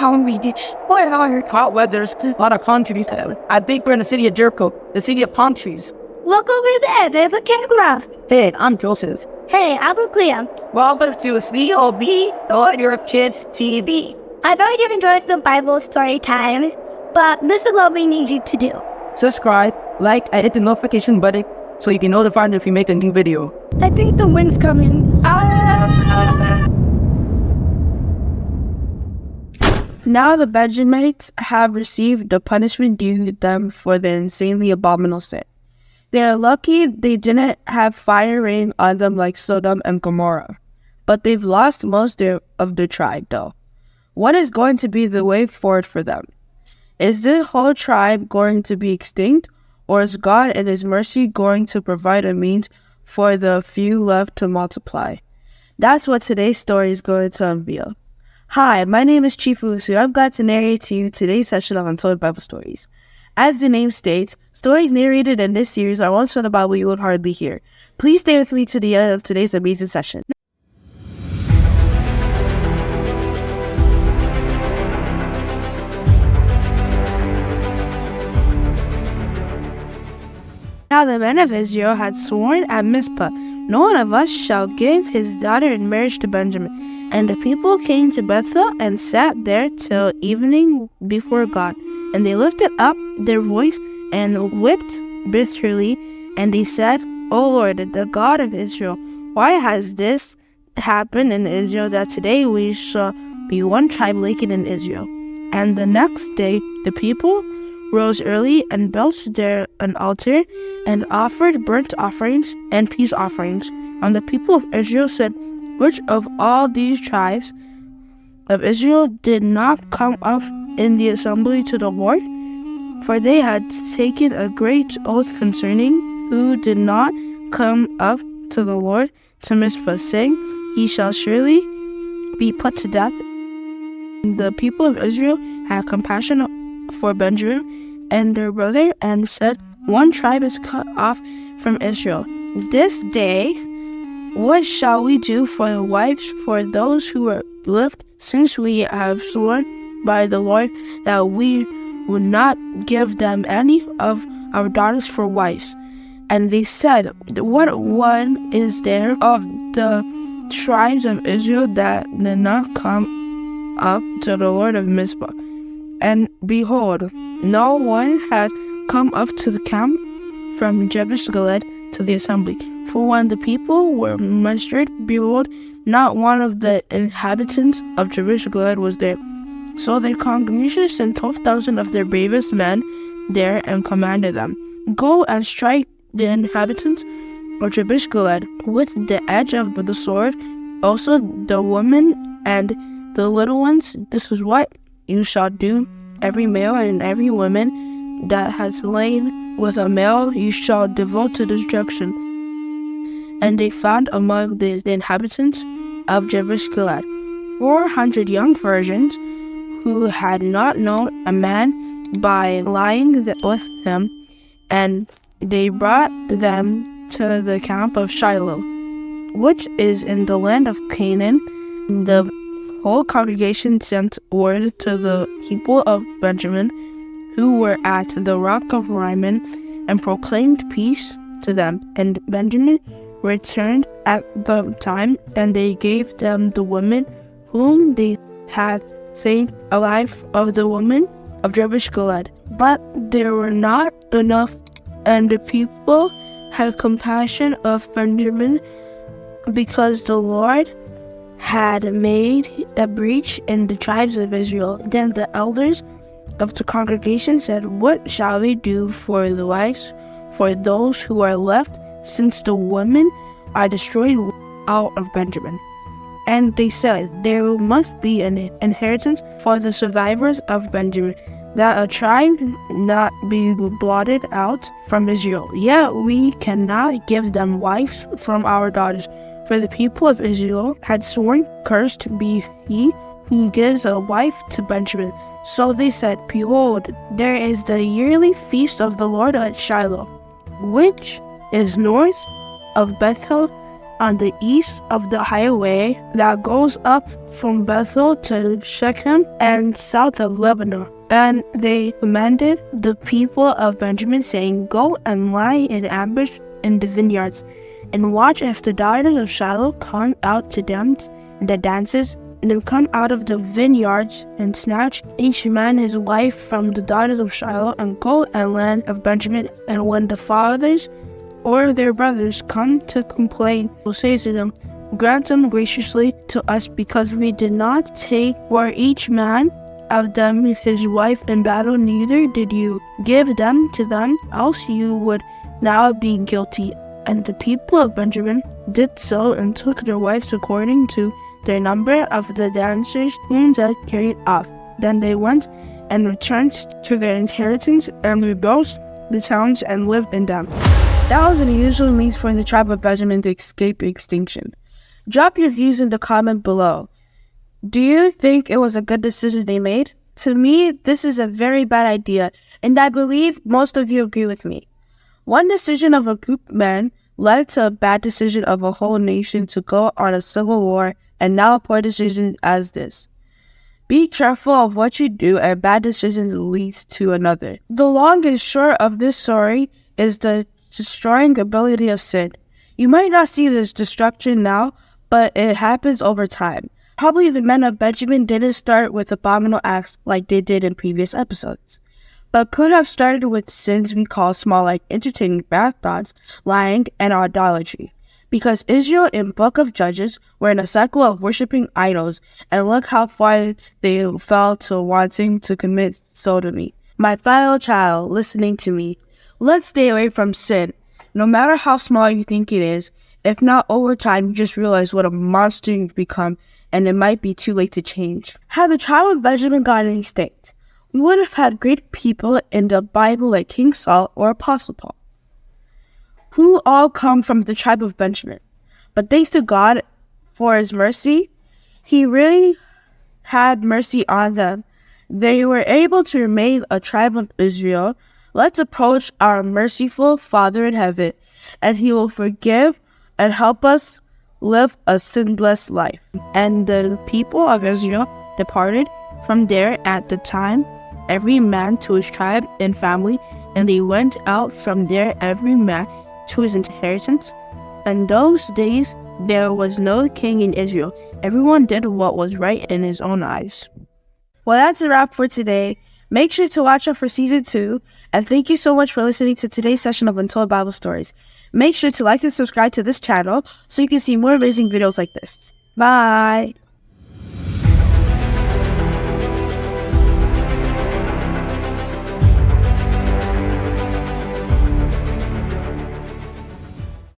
how we get hot weather, a lot of palm trees. I think we're in the city of Jericho, the city of palm trees. Look over there, there's a camera. Hey, I'm Joseph. Hey, I'm Liam. Welcome to COB, or your kids' TV. I know you enjoyed the Bible story times, but this is what we need you to do. Subscribe, like, and hit the notification button so you can be notified if we make a new video. I think the wind's coming. Now the Benjamites have received the punishment due to them for their insanely abominable sin. They are lucky they didn't have fire rain on them like Sodom and Gomorrah. But they've lost most of their tribe, though. What is going to be the way forward for them? Is the whole tribe going to be extinct? Or is God in His mercy going to provide a means for the few left to multiply? That's what today's story is going to unveil. Hi, my name is Chief Lucy. I'm glad to narrate to you today's session of Untold Bible Stories. As the name states, stories narrated in this series are ones from the Bible you would hardly hear. Please stay with me to the end of today's amazing session. Now the men of Israel had sworn at Mizpah, "No one of us shall give his daughter in marriage to Benjamin." And the people came to Bethel and sat there till evening before God. And they lifted up their voice and wept bitterly. And they said, "O Lord, the God of Israel, why has this happened in Israel, that today we shall be one tribe like it in Israel?" And the next day the people rose early and built there an altar and offered burnt offerings and peace offerings. And the people of Israel said, "Which of all these tribes of Israel did not come up in the assembly to the Lord?" For they had taken a great oath concerning who did not come up to the Lord to Mizpah, saying, "He shall surely be put to death." The people of Israel had compassion for Benjamin and their brother, and said, "One tribe is cut off from Israel. This day, what shall we do for the wives for those who are left, since we have sworn by the Lord that we would not give them any of our daughters for wives?" And they said, "What one is there of the tribes of Israel that did not come up to the Lord of Mizpah?" And behold, no one had come up to the camp from Jabesh Gilead to the assembly. For when the people were mustered, behold, not one of the inhabitants of Jabesh Gilead was there. So their congregation sent 12,000 of their bravest men there and commanded them, "Go and strike the inhabitants of Jabesh Gilead with the edge of the sword, also the women and the little ones. This is what you shall do. Every male and every woman that has lain with a male you shall devote to destruction." And they found among the inhabitants of Jabesh Gilead 400 young virgins who had not known a man by lying with him, and they brought them to the camp of Shiloh, which is in the land of Canaan. The whole congregation sent word to the people of Benjamin, who were at the rock of Rimmon, and proclaimed peace to them. And Benjamin returned at the time, and they gave them the women whom they had saved alive of the women of Jabesh Gilead. But there were not enough, and the people had compassion of Benjamin, because the Lord had made a breach in the tribes of Israel. Then the elders of the congregation said, "What shall we do for the wives for those who are left, since the women are destroyed out of Benjamin?" And they said, "There must be an inheritance for the survivors of Benjamin, that a tribe not be blotted out from Israel. Yet we cannot give them wives from our daughters. For the people of Israel had sworn, 'Cursed be he who gives a wife to Benjamin.' So they said, 'Behold, there is the yearly feast of the Lord at Shiloh, which is north of Bethel on the east of the highway that goes up from Bethel to Shechem and south of Lebanon. And they commanded the people of Benjamin, saying, Go and lie in ambush in the vineyards, and watch if the daughters of Shiloh come out to dance in the dances, and then come out of the vineyards and snatch each man his wife from the daughters of Shiloh, and go and land of Benjamin. And when the fathers or their brothers come to complain, will say to them, Grant them graciously to us, because we did not take for each man of them his wife in battle, neither did you give them to them, else you would now be guilty. And the people of Benjamin did so, and took their wives according to their number of the dancers whom they carried off. Then they went and returned to their inheritance, and rebuilt the towns and lived in them. That was an unusual means for the tribe of Benjamin to escape extinction. Drop your views in the comment below. Do you think it was a good decision they made? To me, this is a very bad idea, and I believe most of you agree with me. One decision of a group of men led to a bad decision of a whole nation to go on a civil war, and now a poor decision as this. Be careful of what you do, and bad decisions leads to another. The long and short of this story is the destroying ability of sin. You might not see this destruction now, but it happens over time. Probably the men of Benjamin didn't start with abominable acts like they did in previous episodes, but could have started with sins we call small, like entertaining bad thoughts, lying, and idolatry. Because Israel in Book of Judges were in a cycle of worshiping idols, and look how far they fell to wanting to commit sodomy. My fellow child listening to me, let's stay away from sin, no matter how small you think it is. If not, over time, you just realize what a monster you've become, and it might be too late to change. Had the tribe of Benjamin gotten extinct, we would have had great people in the Bible like King Saul or Apostle Paul, who all come from the tribe of Benjamin. But thanks to God for his mercy, he really had mercy on them. They were able to remain a tribe of Israel. Let's approach our merciful Father in heaven, and he will forgive and help us live a sinless life. And the people of Israel departed from there at the time, every man to his tribe and family, and they went out from there every man to his inheritance. In those days there was no king in Israel. Everyone did what was right in his own eyes. Well, that's a wrap for today. Make sure to watch out for season 2, and thank you so much for listening to today's session of Untold Bible Stories. Make sure to like and subscribe to this channel so you can see more amazing videos like this. Bye!